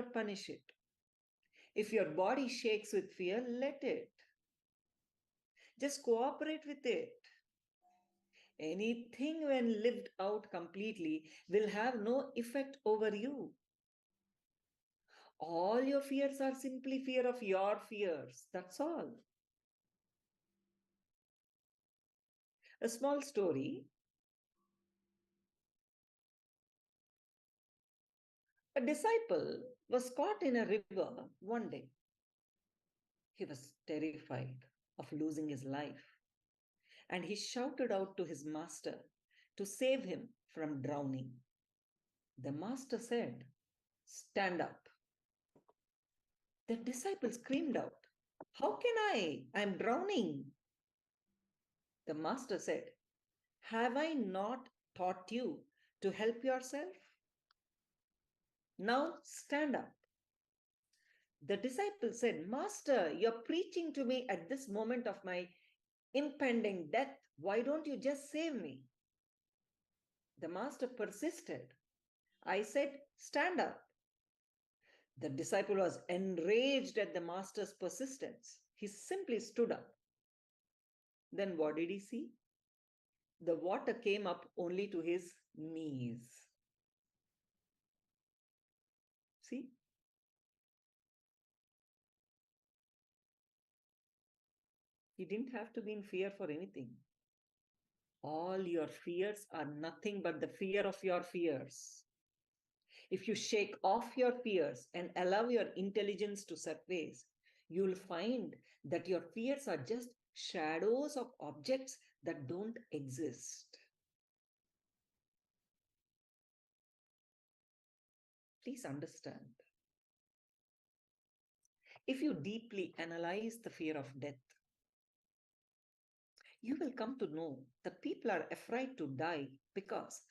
punish it. If your body shakes with fear, let it. Just cooperate with it. Anything, when lived out completely, will have no effect over you. All your fears are simply fear of your fears. That's all. A small story. A disciple was caught in a river one day. He was terrified of losing his life, and he shouted out to his master to save him from drowning. The master said, "Stand up." The disciple screamed out, "How can I? I'm drowning." The master said, "Have I not taught you to help yourself? Now stand up." The disciple said, "Master, you're preaching to me at this moment of my impending death. Why don't you just save me?" The master persisted. I said, "Stand up." The disciple was enraged at the master's persistence. He simply stood up. Then what did he see? The water came up only to his knees. See? He didn't have to be in fear for anything. All your fears are nothing but the fear of your fears. If you shake off your fears and allow your intelligence to surface, you'll find that your fears are just shadows of objects that don't exist. Please understand. If you deeply analyze the fear of death, you will come to know that people are afraid to die because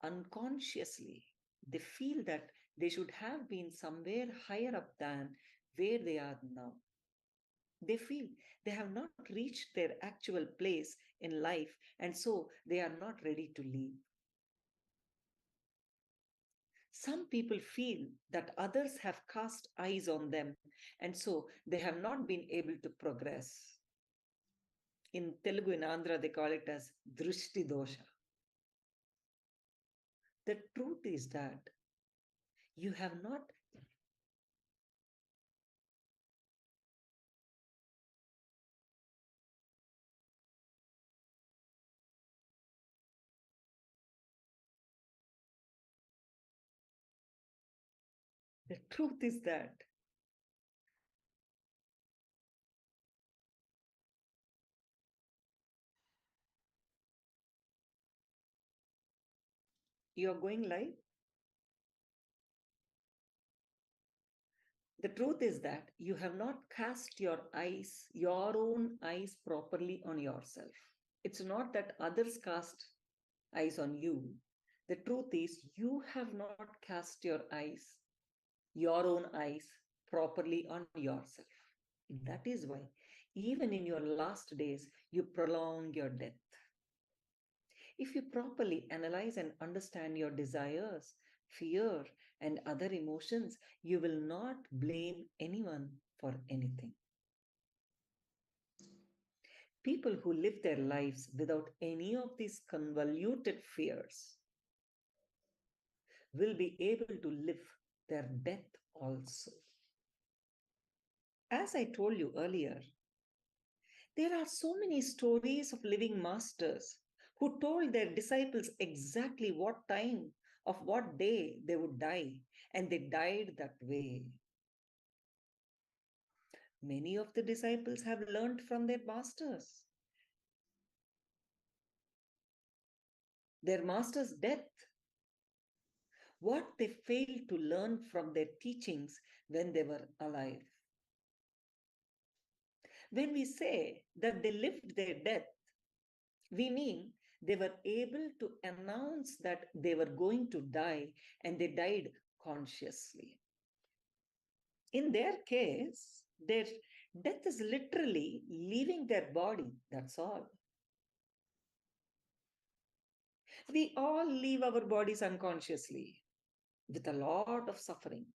unconsciously they feel that they should have been somewhere higher up than where they are now. They feel they have not reached their actual place in life, and so they are not ready to leave. Some people feel that others have cast eyes on them, and so they have not been able to progress. In Telugu, in Andhra, they call it as Drishti dosha. The truth is that you have not the truth is that you are going live. The truth is that you have not cast your eyes, your own eyes, properly on yourself. It's not that others cast eyes on you. The truth is, you have not cast your eyes, your own eyes, properly on yourself. That is why, even in your last days, you prolong your death. If you properly analyze and understand your desires, fear, and other emotions, you will not blame anyone for anything. People who live their lives without any of these convoluted fears will be able to live their death also. As I told you earlier, there are so many stories of living masters who told their disciples exactly what time of what day they would die, and they died that way. Many of the disciples have learned from their masters. Their master's death, what they failed to learn from their teachings when they were alive. When we say that they lived their death, we mean they were able to announce that they were going to die, and they died consciously. In their case, their death is literally leaving their body, that's all. We all leave our bodies unconsciously with a lot of suffering.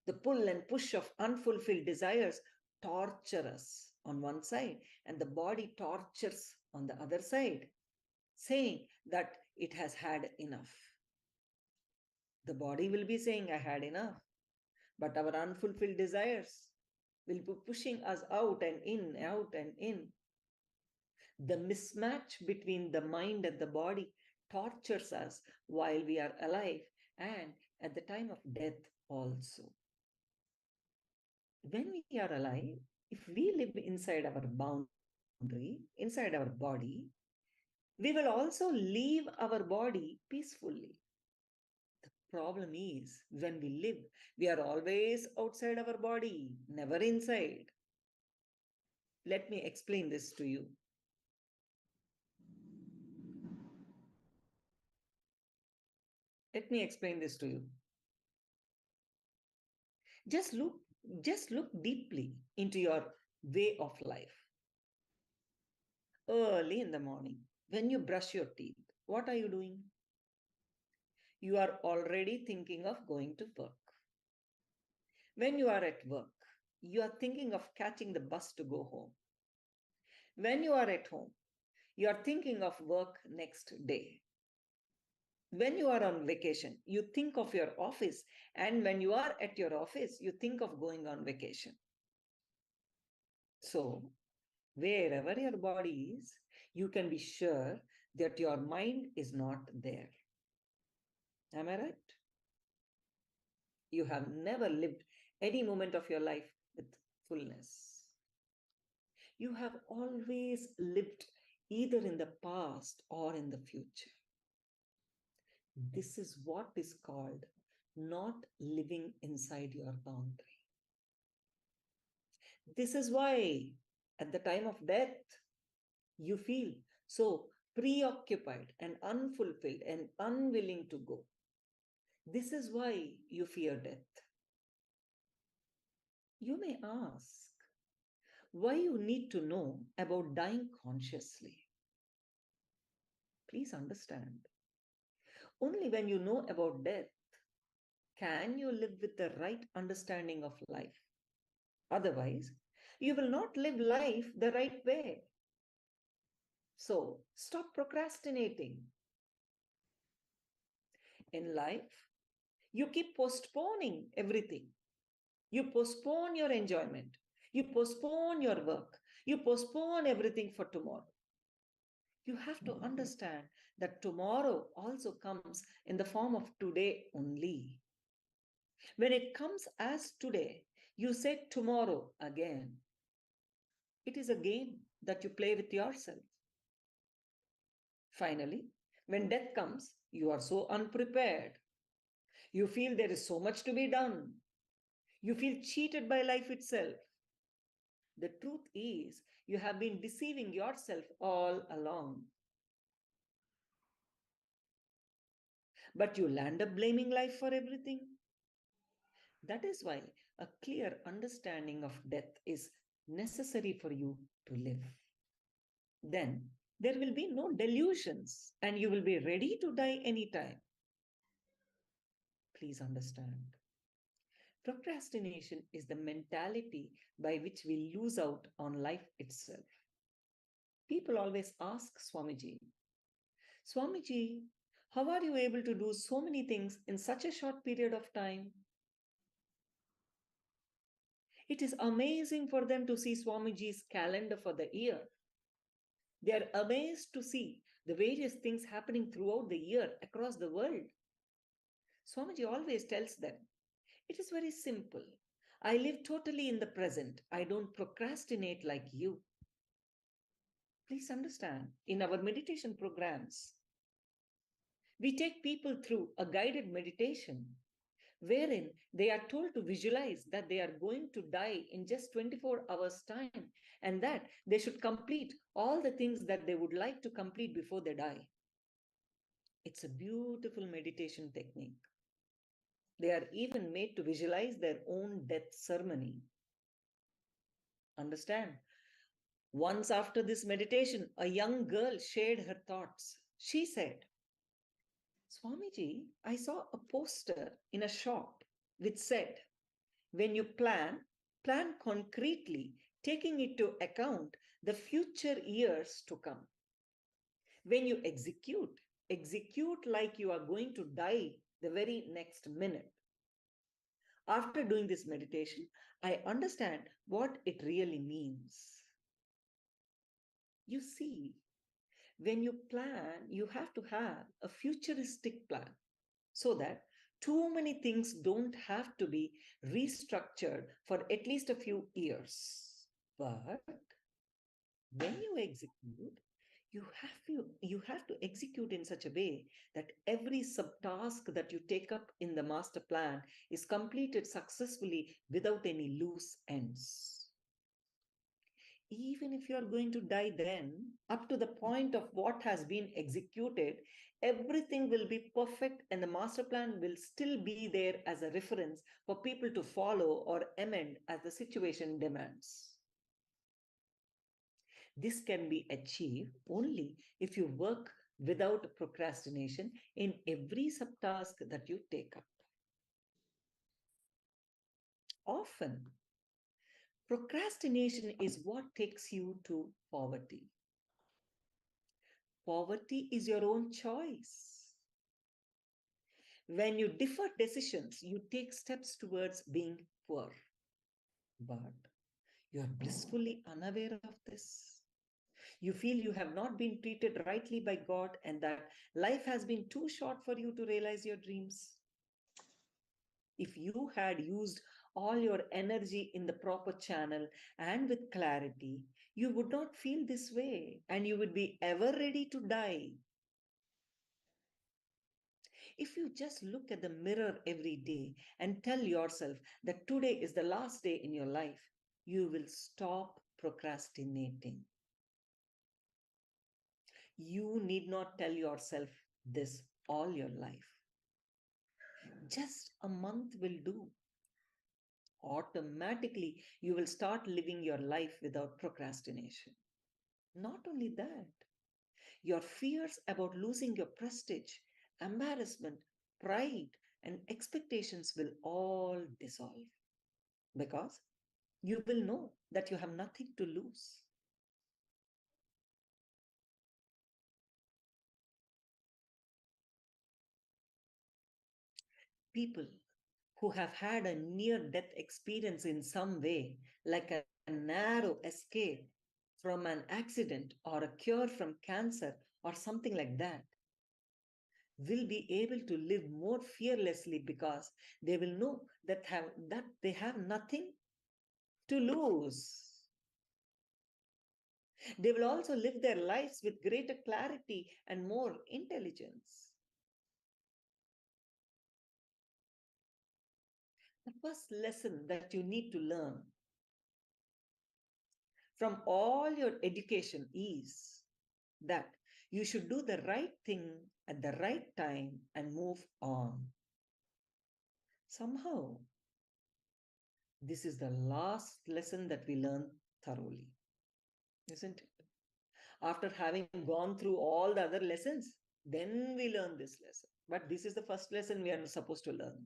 The pull and push of unfulfilled desires torture us on one side, and the body tortures on the other side, saying that it has had enough. The body will be saying, I had enough, but our unfulfilled desires will be pushing us out and in, out and in. The mismatch between the mind and the body tortures us while we are alive and at the time of death also. When we are alive, if we live inside our boundary, inside our body, we will also leave our body peacefully. The problem is when we live, we are always outside our body, never inside. Let me explain this to you. Let me explain this to you. Just look, just look deeply into your way of life. Early in the morning, when you brush your teeth, what are you doing? You are already thinking of going to work. When you are at work, you are thinking of catching the bus to go home. When you are at home, you are thinking of work next day. When you are on vacation, you think of your office. And when you are at your office, you think of going on vacation. So, wherever your body is, you can be sure that your mind is not there. Am I right? You have never lived any moment of your life with fullness. You have always lived either in the past or in the future. This is what is called not living inside your boundary. This is why at the time of death, you feel so preoccupied and unfulfilled and unwilling to go. This is why you fear death. You may ask why you need to know about dying consciously. Please understand. Only when you know about death can you live with the right understanding of life. Otherwise, you will not live life the right way. So, stop procrastinating. In life, you keep postponing everything. You postpone your enjoyment. You postpone your work. You postpone everything for tomorrow. You have to understand that tomorrow also comes in the form of today only. When it comes as today, you say tomorrow again. It is a game that you play with yourself. Finally, when death comes, you are so unprepared. You feel there is so much to be done. You feel cheated by life itself. The truth is, you have been deceiving yourself all along. But you land up blaming life for everything. That is why a clear understanding of death is necessary for you to live. Then there will be no delusions and you will be ready to die anytime. Please understand. Procrastination is the mentality by which we lose out on life itself. People always ask Swamiji, Swamiji, how are you able to do so many things in such a short period of time? It is amazing for them to see Swamiji's calendar for the year. They are amazed to see the various things happening throughout the year across the world. Swamiji always tells them, it is very simple. I live totally in the present. I don't procrastinate like you. Please understand, in our meditation programs, we take people through a guided meditation wherein they are told to visualize that they are going to die in just 24 hours' time and that they should complete all the things that they would like to complete before they die. It's a beautiful meditation technique. They are even made to visualize their own death ceremony. Understand? Once after this meditation, a young girl shared her thoughts. She said, Swamiji, I saw a poster in a shop which said, When you plan, plan concretely, taking into account the future years to come. When you execute, execute like you are going to die the very next minute. After doing this meditation, I understand what it really means. You see, when you plan, you have to have a futuristic plan so that too many things don't have to be restructured for at least a few years. But when you execute, you have to execute in such a way that every subtask that you take up in the master plan is completed successfully without any loose ends. Even if you are going to die then, up to the point of what has been executed, everything will be perfect and the master plan will still be there as a reference for people to follow or amend as the situation demands. This can be achieved only if you work without procrastination in every subtask that you take up. Often, procrastination is what takes you to poverty. Poverty is your own choice. When you defer decisions, you take steps towards being poor. But you are blissfully unaware of this. You feel you have not been treated rightly by God and that life has been too short for you to realize your dreams. If you had used all your energy in the proper channel and with clarity, you would not feel this way and you would be ever ready to die. If you just look at the mirror every day and tell yourself that today is the last day in your life, you will stop procrastinating. You need not tell yourself this all your life. Just a month will do. Automatically, you will start living your life without procrastination. Not only that, your fears about losing your prestige, embarrassment, pride, and expectations will all dissolve because you will know that you have nothing to lose. People who have had a near death experience in some way, like a narrow escape from an accident or a cure from cancer or something like that, will be able to live more fearlessly because they will know that they have nothing to lose. They will also live their lives with greater clarity and more intelligence. The first lesson that you need to learn from all your education is that you should do the right thing at the right time and move on. Somehow, this is the last lesson that we learn thoroughly, isn't it? After having gone through all the other lessons, then we learn this lesson. But this is the first lesson we are supposed to learn.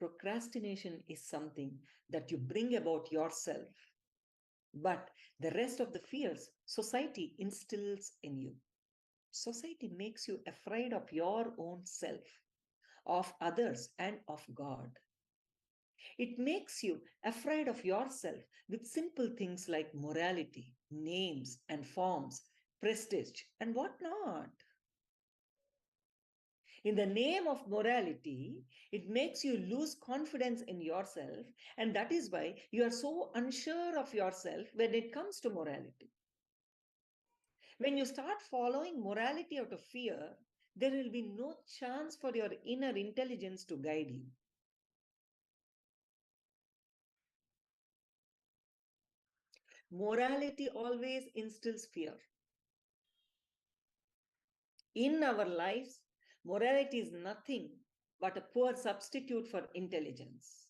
Procrastination is something that you bring about yourself, but the rest of the fears society instills in you. Society makes you afraid of your own self, of others, and of God. It makes you afraid of yourself with simple things like morality, names and forms, prestige, and whatnot. In the name of morality, it makes you lose confidence in yourself, and that is why you are so unsure of yourself when it comes to morality. When you start following morality out of fear, there will be no chance for your inner intelligence to guide you. Morality always instills fear. In our lives, morality is nothing but a poor substitute for intelligence.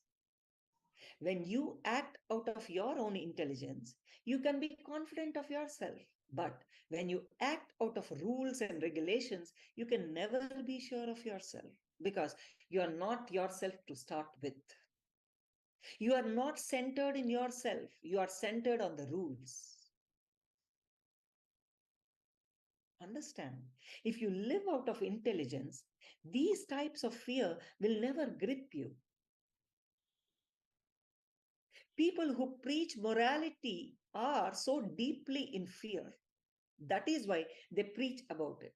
When you act out of your own intelligence, you can be confident of yourself. But when you act out of rules and regulations, you can never be sure of yourself because you are not yourself to start with. You are not centered in yourself, you are centered on the rules. Understand? If you live out of intelligence, these types of fear will never grip you. People who preach morality are so deeply in fear. That is why they preach about it.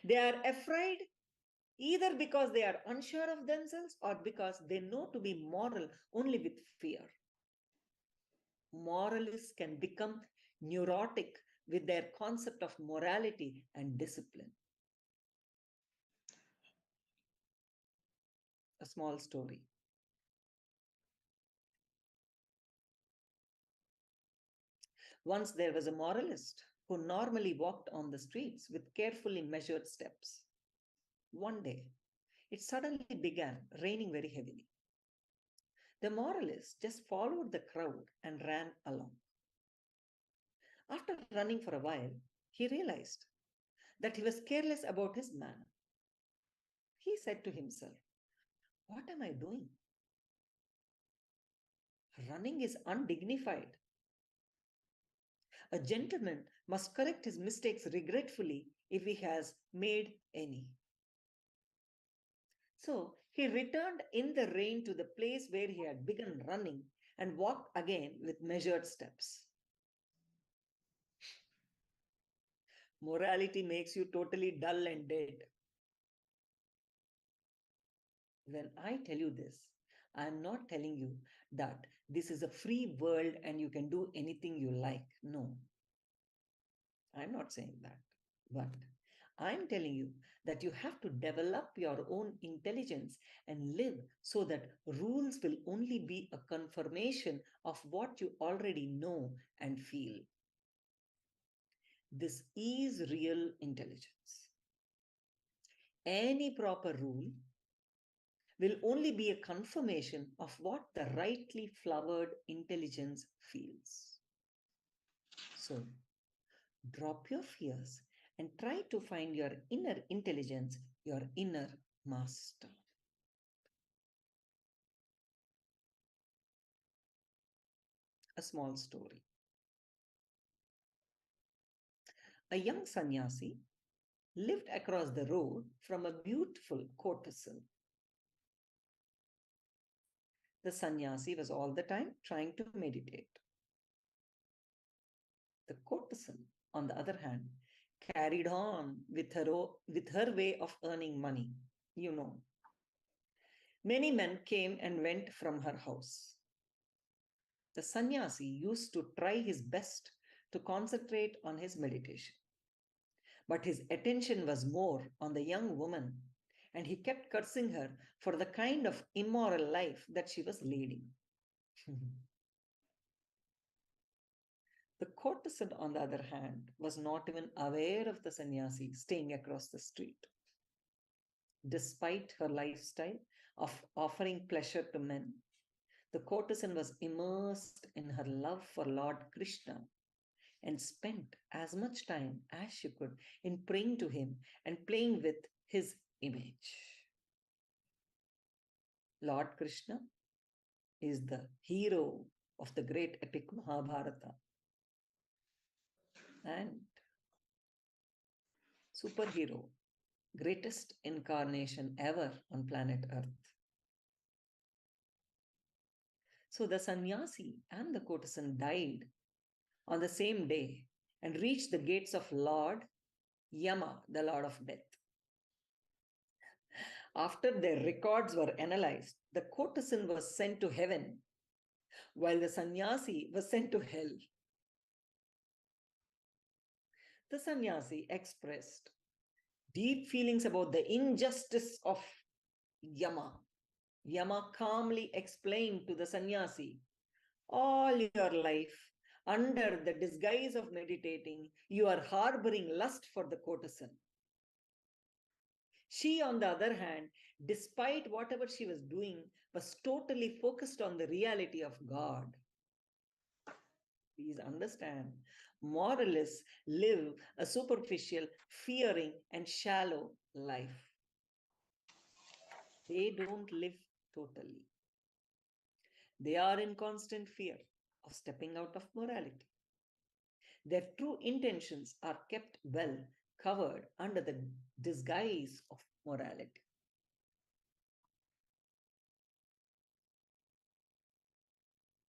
They are afraid either because they are unsure of themselves or because they know to be moral only with fear. Moralists can become neurotic with their concept of morality and discipline. A small story. Once there was a moralist who normally walked on the streets with carefully measured steps. One day, it suddenly began raining very heavily. The moralist just followed the crowd and ran along. After running for a while, he realized that he was careless about his manner. He said to himself, "What am I doing? Running is undignified. A gentleman must correct his mistakes regretfully if he has made any." So he returned in the rain to the place where he had begun running and walked again with measured steps. Morality makes you totally dull and dead. When I tell you this, I am not telling you that this is a free world and you can do anything you like. No, I'm not saying that. But I'm telling you that you have to develop your own intelligence and live so that rules will only be a confirmation of what you already know and feel. This is real intelligence. Any proper rule will only be a confirmation of what the rightly flowered intelligence feels. So, drop your fears and try to find your inner intelligence, your inner master. A small story. A young sannyasi lived across the road from a beautiful courtesan. The sannyasi was all the time trying to meditate. The courtesan, on the other hand, carried on with her way of earning money. You know, many men came and went from her house. The sannyasi used to try his best to concentrate on his meditation. But his attention was more on the young woman, and he kept cursing her for the kind of immoral life that she was leading. The courtesan, on the other hand, was not even aware of the sannyasi staying across the street. Despite her lifestyle of offering pleasure to men, the courtesan was immersed in her love for Lord Krishna and spent as much time as she could in praying to him and playing with his image. Lord Krishna is the hero of the great epic Mahabharata and superhero, greatest incarnation ever on planet Earth. So the sannyasi and the courtesan died on the same day and reached the gates of Lord Yama, the Lord of Death. After their records were analyzed, the courtesan was sent to heaven, while the sannyasi was sent to hell. The sannyasi expressed deep feelings about the injustice of Yama. Yama calmly explained to the sannyasi, all your life, under the disguise of meditating, you are harboring lust for the courtesan. She, on the other hand, despite whatever she was doing, was totally focused on the reality of God. Please understand, moralists live a superficial, fearing, and shallow life. They don't live totally. They are in constant fear of stepping out of morality. Their true intentions are kept well covered under the disguise of morality.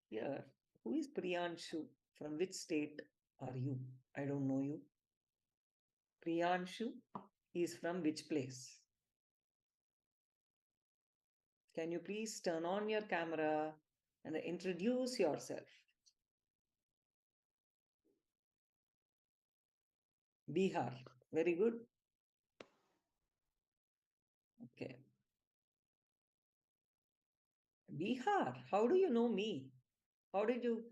Here, who is Priyanshu? From which state are you? I don't know you. Priyanshu is from which place? Can you please turn on your camera and introduce yourself? Bihar. Very good. Okay. Bihar. How do you know me? How did you?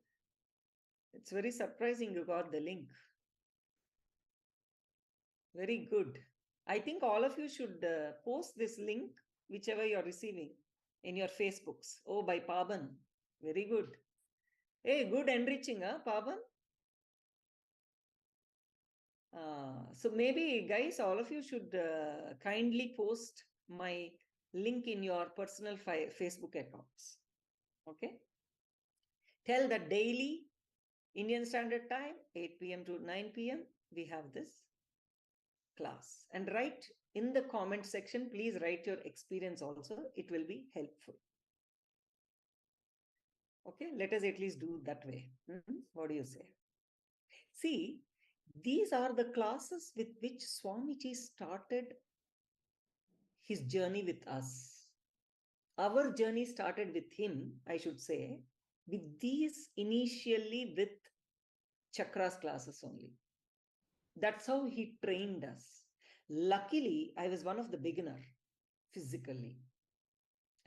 It's very surprising you got the link. Very good. I think all of you should post this link, whichever you're receiving, in your Facebooks. Oh, by Paban. Very good. Hey, good enriching, huh, Paban? So maybe, guys, all of you should kindly post my link in your personal Facebook accounts. Okay? Tell that daily, Indian Standard Time, 8 p.m. to 9 p.m., we have this class. And write in the comment section, please write your experience also. It will be helpful. Okay, let us at least do that way. What do you say? See, these are the classes with which Swamiji started his journey with us. Our journey started with him, I should say, with these initially with chakras classes only. That's how he trained us. Luckily, I was one of the beginner physically.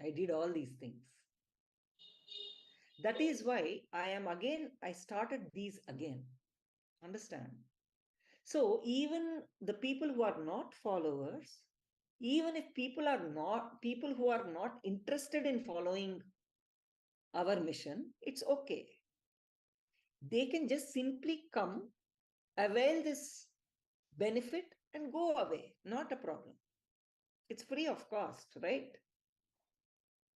I did all these things. That is why I started these again. Understand? So even the people who are not followers, even if people who are not interested in following our mission, it's okay. They can just simply come, avail this benefit and go away. Not a problem. It's free of cost, right?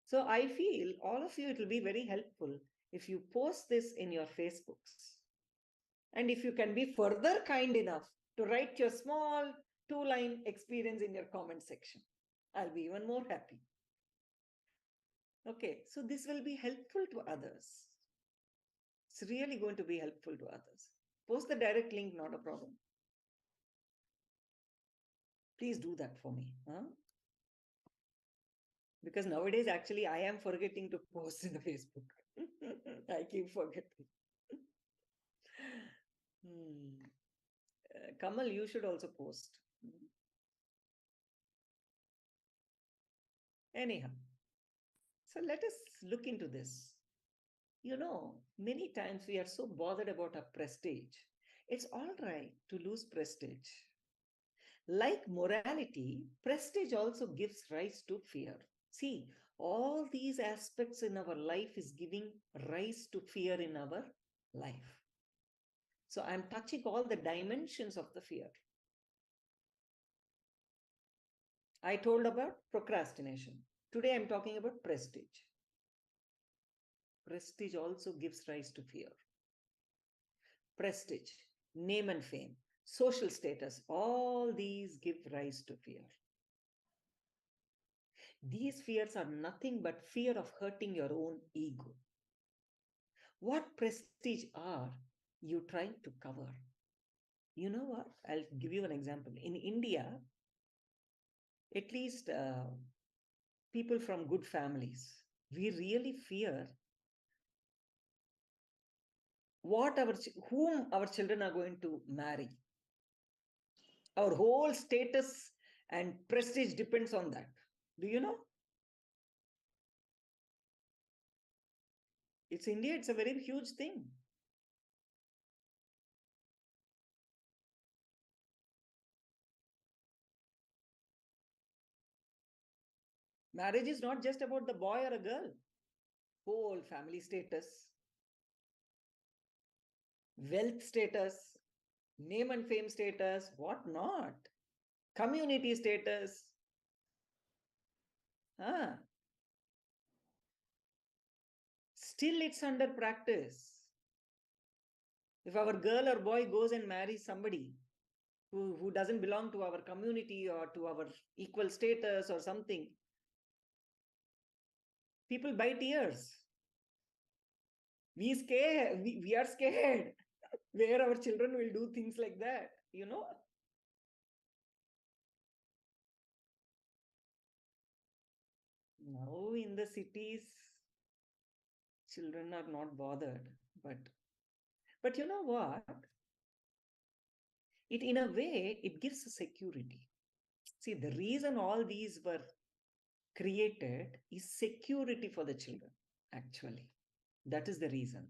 So I feel all of you, it will be very helpful if you post this in your Facebooks. And if you can be further kind enough to write your small 2-line experience in your comment section, I'll be even more happy. Okay, so this will be helpful to others. It's really going to be helpful to others. Post the direct link, not a problem. Please do that for me. Huh? Because nowadays, actually, I am forgetting to post in the Facebook. I keep forgetting. Kamal, you should also post. Anyhow, so let us look into this. You know, many times we are so bothered about our prestige. It's all right to lose prestige. Like morality, prestige also gives rise to fear. See, all these aspects in our life is giving rise to fear in our life. So I'm touching all the dimensions of the fear. I told about procrastination. Today I'm talking about prestige. Prestige also gives rise to fear. Prestige, name and fame, social status, all these give rise to fear. These fears are nothing but fear of hurting your own ego. What prestige are you trying to cover? You know what? I'll give you an example. In India, at least people from good families, we really fear whom our children are going to marry. Our whole status and prestige depends on that. Do you know? It's India, it's a very huge thing. Marriage is not just about the boy or a girl. Whole family status. wealth status, name and fame status, what not, community status. Still it's under practice. If our girl or boy goes and marries somebody who doesn't belong to our community or to our equal status or something, people bite ears. We are scared where our children will do things like that, you know. Now in the cities, children are not bothered, but you know what? It, in a way, it gives a security. See, the reason all these were created is security for the children, actually. That is the reason.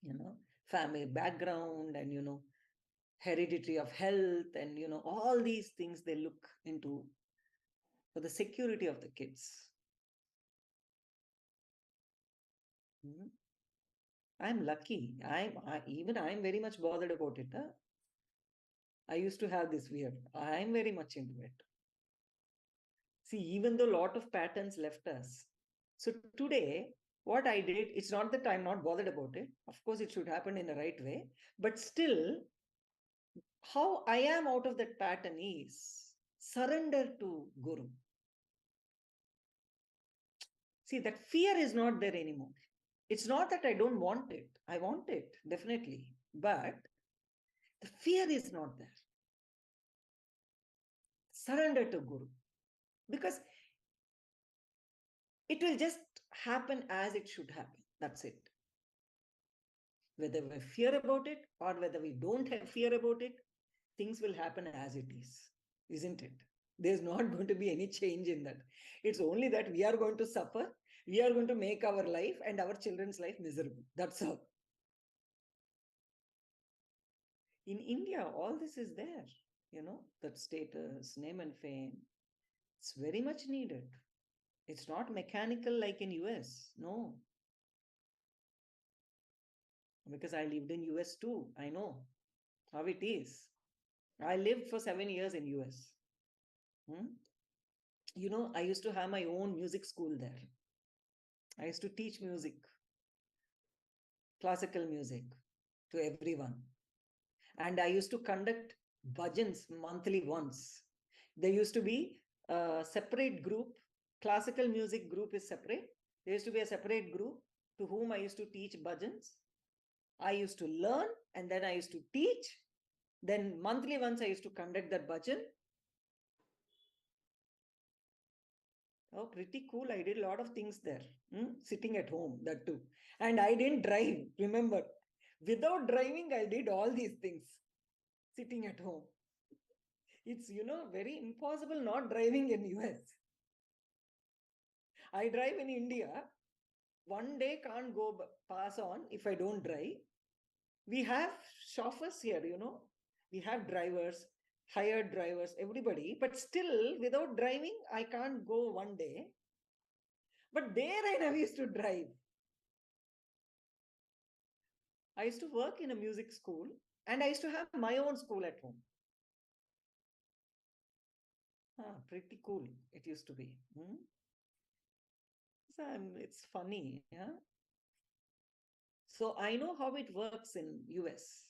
You know, family background and, you know, hereditary of health and, you know, all these things they look into for the security of the kids. Mhm. I'm lucky. I'm very much bothered about it. Huh? I used to have this weird. I'm very much into it. See, even though a lot of patterns left us. So today, what I did, it's not that I'm not bothered about it. Of course, it should happen in the right way. But still, how I am out of that pattern is surrender to Guru. See, that fear is not there anymore. It's not that I don't want it. I want it, definitely. But the fear is not there. Surrender to Guru. Because it will just happen as it should happen. That's it. Whether we fear about it or whether we don't have fear about it, things will happen as it is, isn't it? There's not going to be any change in that. It's only that we are going to suffer. We are going to make our life and our children's life miserable. That's all. In India, all this is there, you know, that status, name and fame. It's very much needed. It's not mechanical like in US. No. Because I lived in US too. I know how it is. I lived for 7 years in US. You know, I used to have my own music school there. I used to teach music, classical music to everyone. And I used to conduct bhajans monthly once. There used to be a separate group. Classical music group is separate. There used to be a separate group to whom I used to teach bhajans. I used to learn and then I used to teach. Then monthly once I used to conduct that bhajan. Oh, pretty cool. I did a lot of things there. Sitting at home, that too. And I didn't drive, remember. Without driving, I did all these things. Sitting at home. It's, you know, very impossible not driving in US. I drive in India. One day can't go pass on if I don't drive. We have chauffeurs here, you know. We have drivers, hired drivers, everybody. But still, without driving, I can't go one day. But there I never used to drive. I used to work in a music school and I used to have my own school at home. Pretty cool it used to be. So it's funny. Yeah. So I know how it works in US.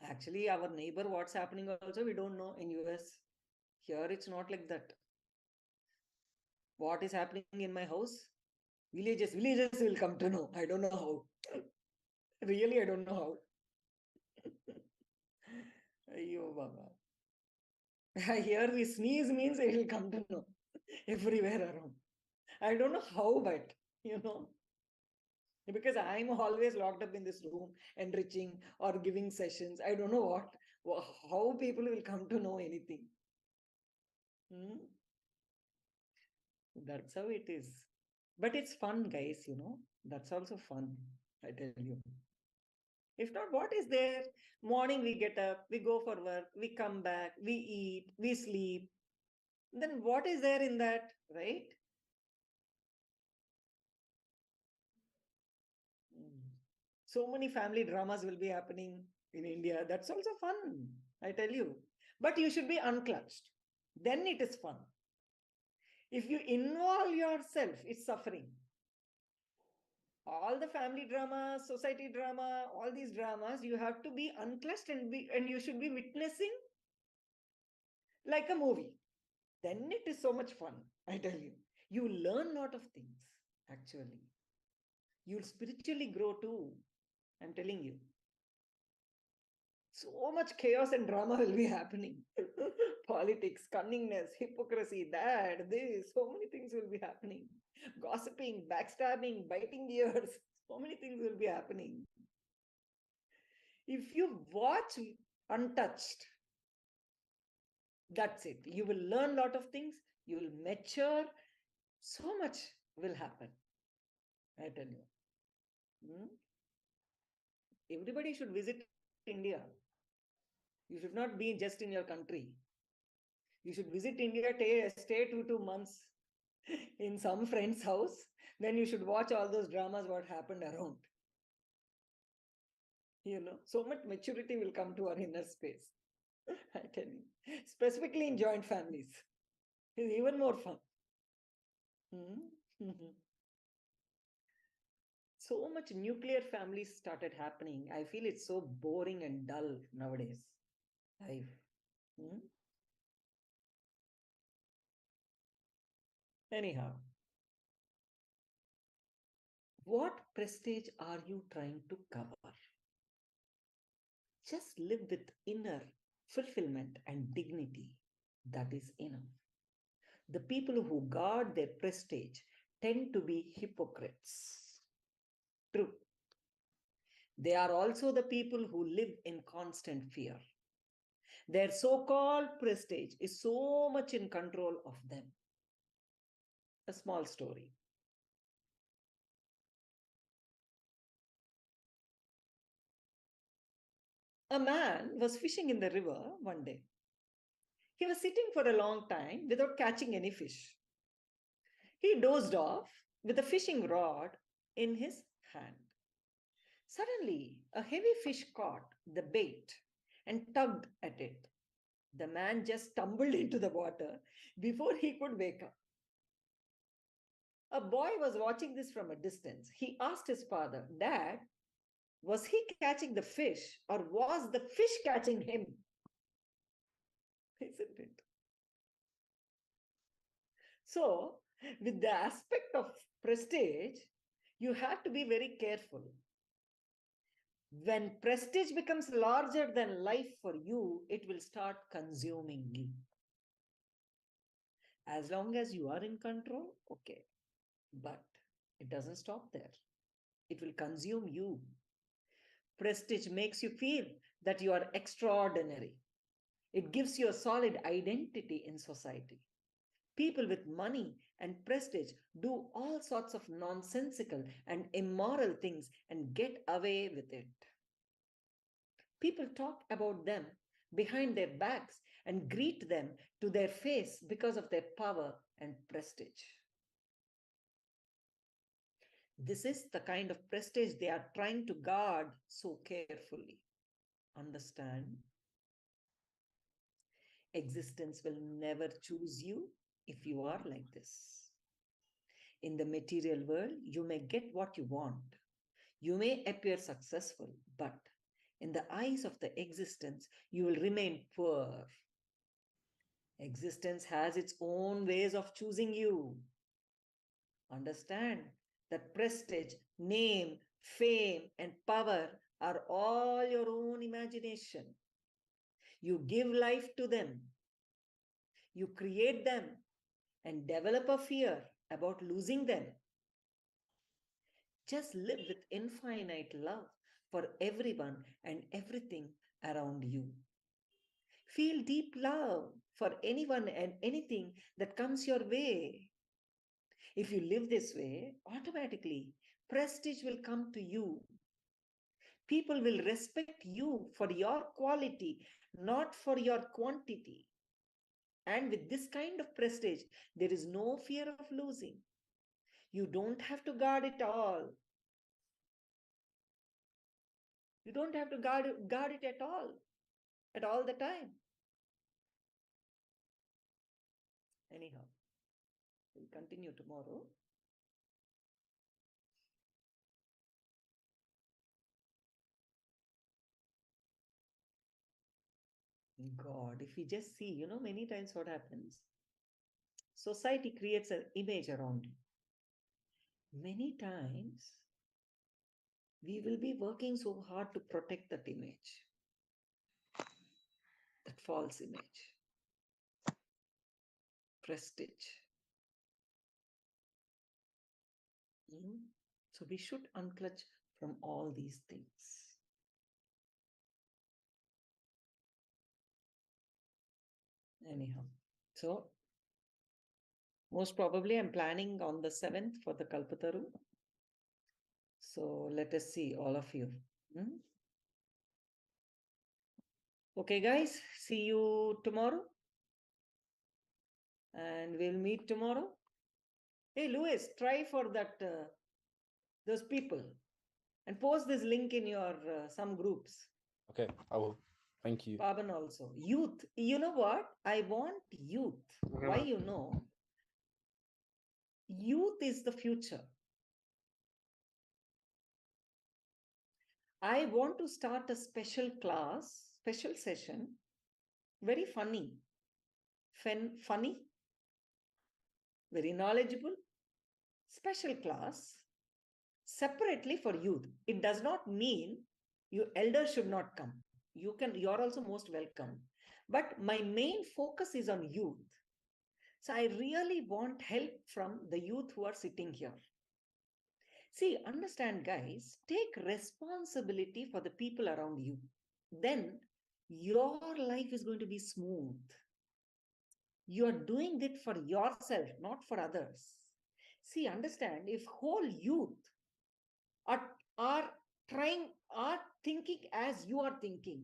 Actually, our neighbor, what's happening also, we don't know in US. Here, it's not like that. What is happening in my house? Villagers will come to know. I don't know how. Really, I don't know how. Ayyo, Baba. Here we sneeze means it will come to know everywhere around. I don't know how, but you know, because I'm always locked up in this room, enriching or giving sessions. I don't know how people will come to know anything. That's how it is. But it's fun, guys, you know. That's also fun, I tell you. If not, what is there? Morning we get up, we go for work, we come back, we eat, we sleep. Then what is there in that, right? So many family dramas will be happening in India. That's also fun, I tell you. But you should be unclutched. Then it is fun. If you involve yourself, it's suffering. All the family drama, society drama, all these dramas, you have to be unclutched and you should be witnessing like a movie. Then it is so much fun, I tell you. You learn a lot of things, actually. You'll spiritually grow too, I'm telling you. So much chaos and drama will be happening. Politics, cunningness, hypocrisy, that, this, so many things will be happening. Gossiping, backstabbing, biting ears, so many things will be happening. If you watch untouched, that's it. You will learn a lot of things, you will mature, so much will happen. I tell you. Hmm? Everybody should visit India. You should not be just in your country. You should visit India, stay 2 months in some friend's house. Then you should watch all those dramas, what happened around. So much maturity will come to our inner space. I tell you. Specifically in joint families. It's even more fun. So much nuclear families started happening. I feel it's so boring and dull nowadays. Life. Anyhow, what prestige are you trying to cover? Just live with inner fulfillment and dignity. That is enough. The people who guard their prestige tend to be hypocrites. True. They are also the people who live in constant fear. Their so called prestige is so much in control of them. A small story. A man was fishing in the river one day. He was sitting for a long time without catching any fish. He dozed off with a fishing rod in his hand. Suddenly, a heavy fish caught the bait and tugged at it. The man just tumbled into the water before he could wake up. A boy was watching this from a distance. He asked his father, "Dad, was he catching the fish or was the fish catching him?" Isn't it? So, with the aspect of prestige, you have to be very careful. When prestige becomes larger than life for you, it will start consuming you. As long as you are in control, okay. But it doesn't stop there. It will consume you. Prestige makes you feel that you are extraordinary. It gives you a solid identity in society. People with money and prestige do all sorts of nonsensical and immoral things and get away with it. People talk about them behind their backs and greet them to their face because of their power and prestige. This is the kind of prestige they are trying to guard so carefully. Understand? Existence will never choose you if you are like this. In the material world, you may get what you want. You may appear successful, but in the eyes of the existence, you will remain poor. Existence has its own ways of choosing you. Understand that prestige, name, fame, and power are all your own imagination. You give life to them. You create them and develop a fear about losing them. Just live with infinite love for everyone and everything around you. Feel deep love for anyone and anything that comes your way. If you live this way, automatically prestige will come to you. People will respect you for your quality, not for your quantity. And with this kind of prestige, there is no fear of losing. You don't have to guard it all. You don't have to guard it at all the time. Anyhow, we'll continue tomorrow. God, if we just see, many times what happens, society creates an image around you. Many times, we will be working so hard to protect that image, that false image, prestige. So we should unclutch from all these things. Anyhow, so most probably I'm planning on the 7th for the Kalpataru. So let us see all of you. Okay, guys, see you tomorrow. And we'll meet tomorrow. Hey, Louis, try for that, those people, and post this link in your some groups. Okay, I will. Thank you. Pavan also. Youth. You know what? I want youth. Why, youth is the future. I want to start a special class, special session, very funny, funny, very knowledgeable, special class, separately for youth. It does not mean you elders should not come. You're also most welcome. But my main focus is on youth. So I really want help from the youth who are sitting here. See, understand, guys, take responsibility for the people around you. Then your life is going to be smooth. You are doing it for yourself, not for others. See, understand, if whole youth are thinking as you are thinking,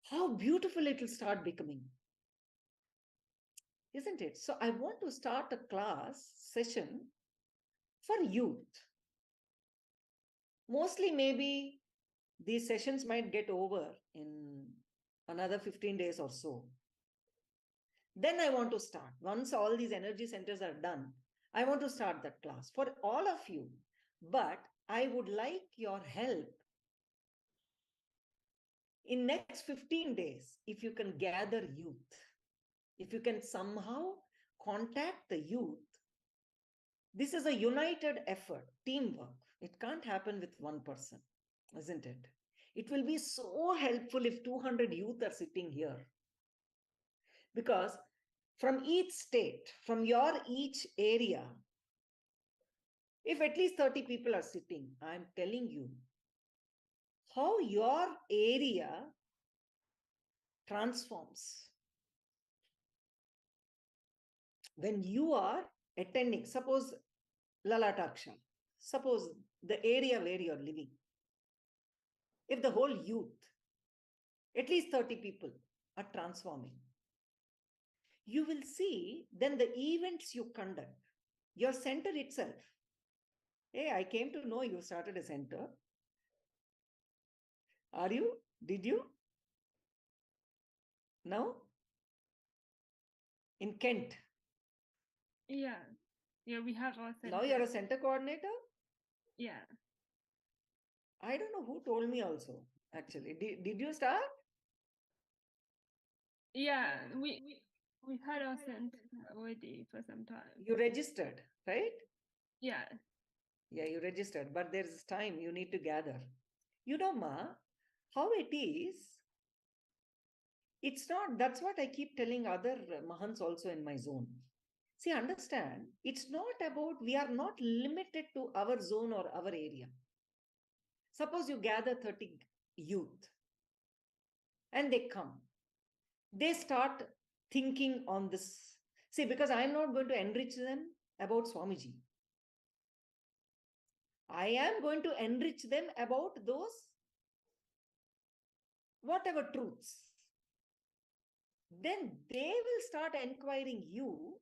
how beautiful it will start becoming. Isn't it? So I want to start a class session for youth. Mostly maybe these sessions might get over in another 15 days or so. Then I want to start. Once all these energy centers are done, I want to start that class for all of you. But I would like your help in next 15 days. If you can gather youth, if you can somehow contact the youth, this is a united effort, teamwork. It can't happen with one person, isn't it? It will be so helpful if 200 youth are sitting here. Because from each state, from your each area, if at least 30 people are sitting, I'm telling you how your area transforms. When you are attending, suppose Lalataksha, suppose the area where you're living, if the whole youth, at least 30 people are transforming, you will see then the events you conduct, your center itself. Hey, I came to know you started a center. Are you? Did you? No? In Kent? Yeah. Yeah, we have our center. Now you're a center coordinator? Yeah. I don't know who told me also, actually. Did you start? Yeah, we had our center already for some time. You registered, right? Yeah. Yeah, you registered, but there's time you need to gather. You know, Ma, how it is, it's not, that's what I keep telling other Mahants also in my zone. See, understand, it's not about, we are not limited to our zone or our area. Suppose you gather 30 youth and they come. They start thinking on this. See, because I'm not going to enrich them about Swamiji. I am going to enrich them about those whatever truths. Then they will start inquiring you,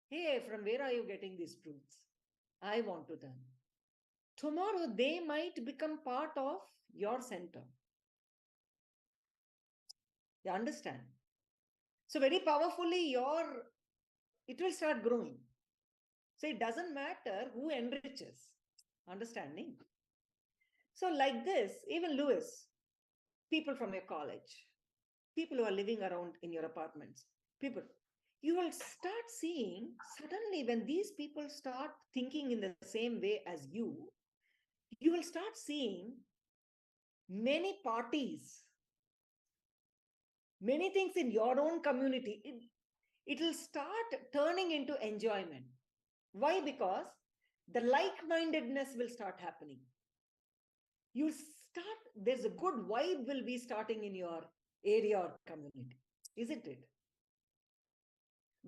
hey, from where are you getting these truths? I want to learn. Tomorrow they might become part of your center. You understand? So very powerfully, it will start growing. So it doesn't matter who enriches. Understanding? So like this, even Lewis, people from your college, people who are living around in your apartments, people, you will start seeing suddenly when these people start thinking in the same way as you will start seeing many parties, many things in your own community. It will start turning into enjoyment. Why? Because the like-mindedness will start happening. You start, there's a good vibe will be starting in your area or community, isn't it?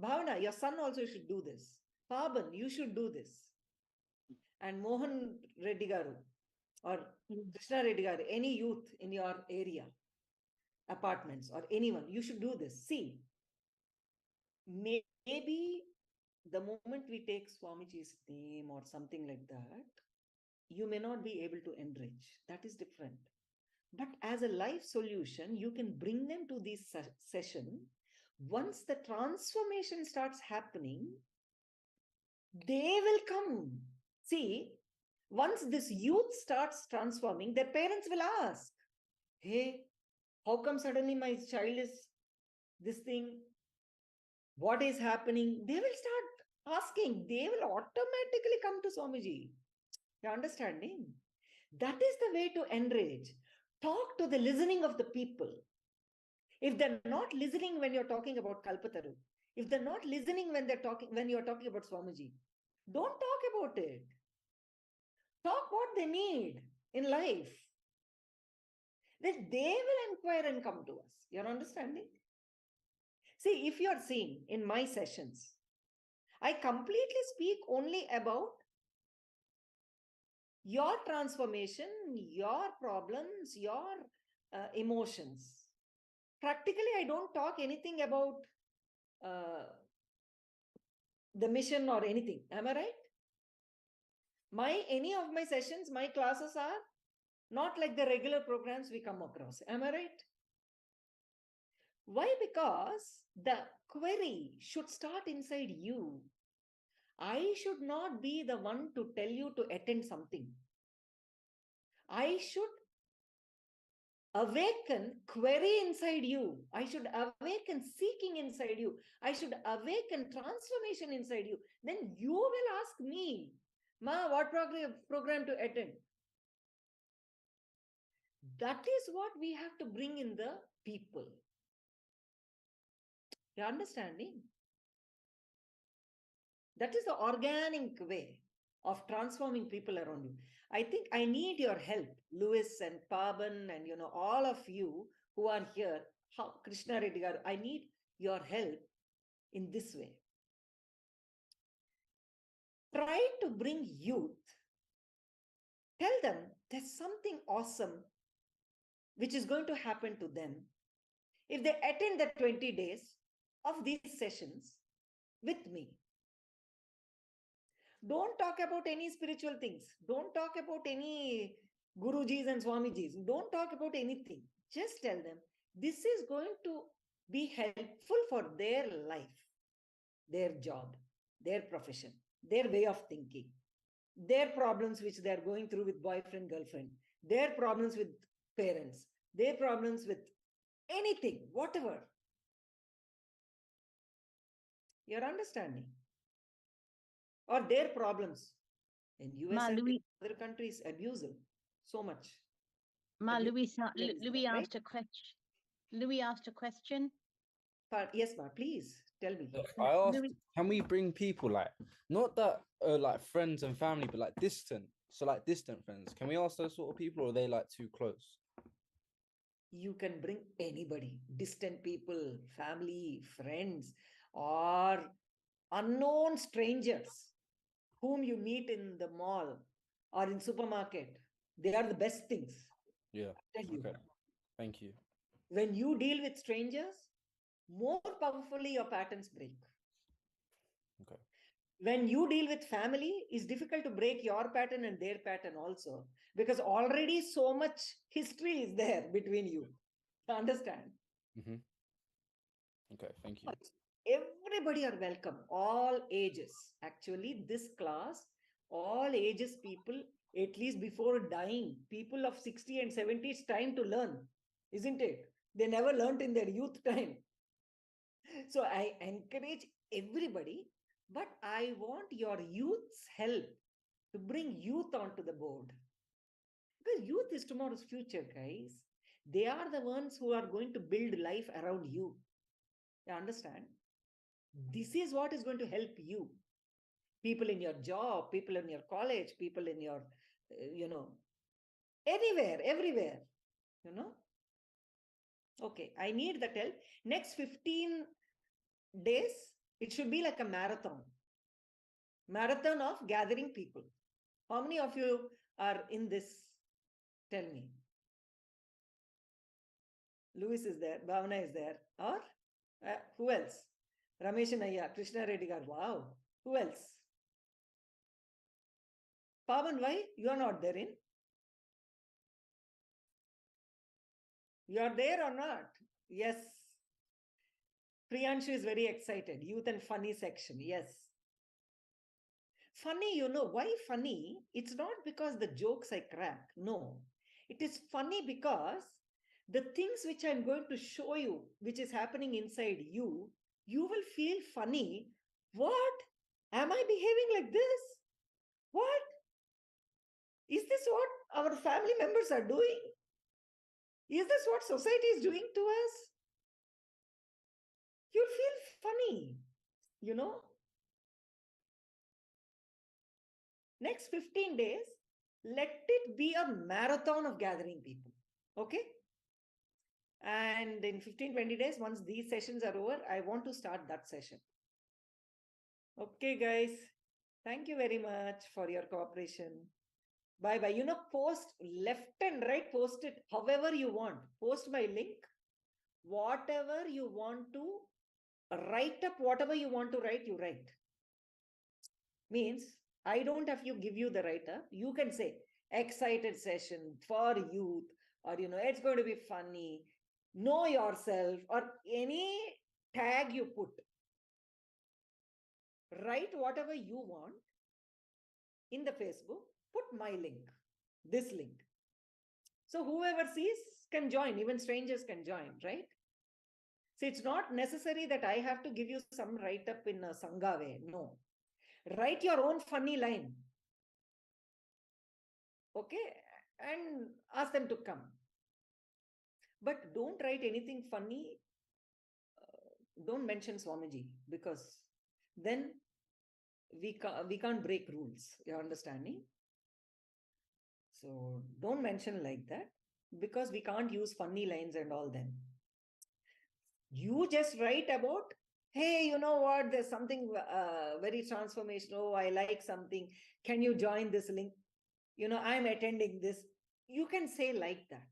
Bhavana, your son also should do this. Paban, you should do this. And Mohan Reddy Garu or Krishna Reddy Garu, any youth in your area, apartments or anyone, you should do this. See, maybe the moment we take Swamiji's name or something like that, you may not be able to enrich. That is different. But as a life solution, you can bring them to this session. Once the transformation starts happening, they will come. See, once this youth starts transforming, their parents will ask, hey, how come suddenly my child is this thing? What is happening? They will start asking. They will automatically come to Swamiji. You're understanding? That is the way to enrage. Talk to the listening of the people. If they're not listening when you're talking about Kalpataru, if they're not listening when you're talking about Swamiji, don't talk about it. Talk what they need in life. Then they will inquire and come to us. You're understanding? See, if you're seeing in my sessions, I completely speak only about your transformation, your problems, your emotions. Practically, I don't talk anything about the mission or anything. Am I right? Any of my sessions, my classes are not like the regular programs we come across. Am I right? Why? Because the query should start inside you. I should not be the one to tell you to attend something. I should awaken query inside you. I should awaken seeking inside you. I should awaken transformation inside you. Then you will ask me, Ma, what program to attend? That is what we have to bring in the people. You're understanding? That is the organic way of transforming people around you. I think I need your help, Lewis and Paban and all of you who are here, Krishna Reddy Garu, I need your help in this way. Try to bring youth. Tell them there's something awesome which is going to happen to them if they attend the 20 days of these sessions with me. Don't talk about any spiritual things. Don't talk about any Gurujis and Swamijis. Don't talk about anything. Just tell them this is going to be helpful for their life, their job, their profession, their way of thinking, their problems which they're going through with boyfriend, girlfriend, their problems with parents, their problems with anything, whatever. You're understanding? Or their problems. In US and other countries, abusive. So much. Louis asked a question. Louis asked a question. Yes, Ma, please tell me. I asked, can we bring people not that like friends and family, but like distant? So like distant friends. Can we ask those sort of people, or are they like too close? You can bring anybody, distant people, family, friends, or unknown strangers whom you meet in the mall or in supermarket. They are the best things. Yeah. Okay. Thank you. When you deal with strangers, more powerfully your patterns break. Okay. When you deal with family, it's difficult to break your pattern and their pattern also, because already so much history is there between you. Understand? Mm-hmm. Okay, thank you. Everybody are welcome, all ages. Actually, this class, all ages people, at least before dying, people of 60 and 70, it's time to learn, isn't it? They never learned in their youth time. So I encourage everybody, but I want your youth's help to bring youth onto the board. Because youth is tomorrow's future, guys. They are the ones who are going to build life around you. You understand? This is what is going to help you. People in your job, people in your college, people in your, anywhere, everywhere, you know. Okay, I need that help. Next 15 days, it should be like a marathon of gathering people. How many of you are in this? Tell me. Louis is there, Bhavana is there, or who else? Ramesh and Ayya, Krishna Reddy Gar. Wow. Who else? Pavan, why you are not there in? You are there or not? Yes. Priyanshu is very excited. Youth and funny section. Yes. Funny, why funny? It's not because the jokes I crack. No. It is funny because the things which I'm going to show you, which is happening inside you, you will feel funny. What? Am I behaving like this? What? Is this what our family members are doing? Is this what society is doing to us? You'll feel funny, Next 15 days, let it be a marathon of gathering people. Okay? And in 15-20 days, once these sessions are over, I want to start that session. Okay, guys. Thank you very much for your cooperation. Bye-bye. Post left and right, post it however you want. Post my link. Whatever you want to write up, whatever you want to write, you write. Means I don't have to give you the write-up. You can say excited session for youth, or it's going to be funny, know yourself, or any tag you put. Write whatever you want in the Facebook, put my link, this link. So whoever sees can join, even strangers can join, right? So it's not necessary that I have to give you some write-up in a Sangha way. No. Write your own funny line. Okay? And ask them to come. But don't write anything funny. Don't mention Swamiji, because then we can't break rules. You're understanding? So don't mention like that, because we can't use funny lines and all then. You just write about, hey, you know what? There's something very transformational. Oh, I like something. Can you join this link? I'm attending this. You can say like that.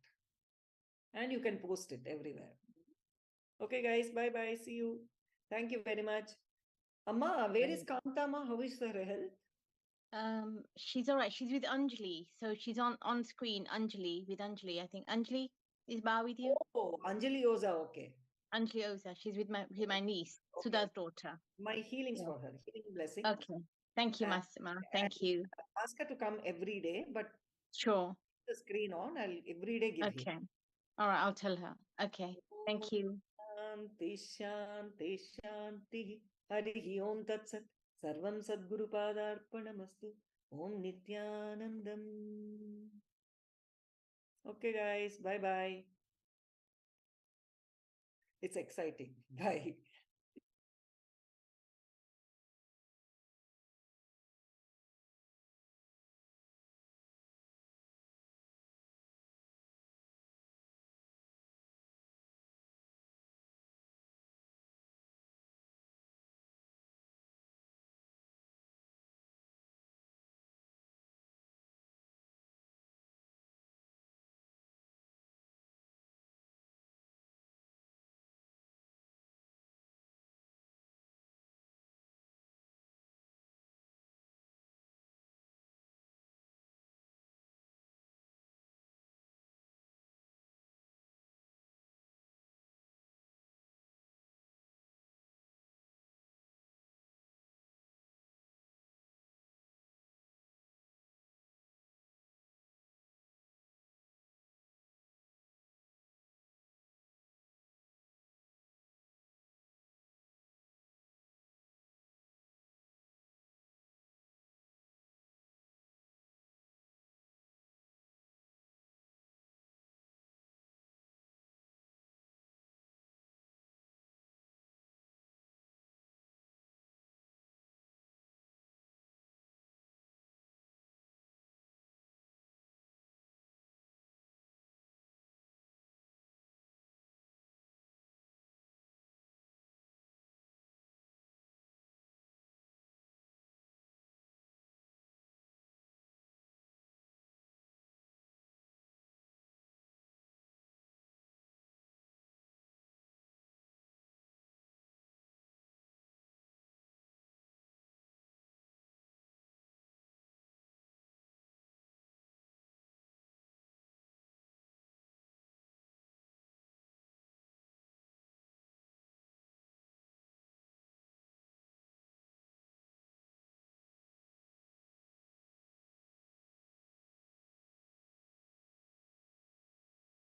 And you can post it everywhere. Okay, guys. Bye-bye. See you. Thank you very much. Amma, where is Kanta Amma? How is her health? She's all right. She's with Anjali. So she's on screen, Anjali, with Anjali. I think Anjali is Ba with you? Oh, Anjali Oza, okay. Anjali Oza. She's with my niece, Okay. Sudha's daughter. My healings for her. Healing blessings. Okay. Thank you, And- Masima. Thank you. Ask her to come every day, but Sure. the screen on, I'll every day give Okay. All right. I'll tell her. Okay. Thank you. Shanti, Shanti, Shanti. Harihi Om Tat Sat. Sarvam Sadguru Padarpanamastu. Om Nityanandam. Okay, guys. Bye-bye. It's exciting. Bye.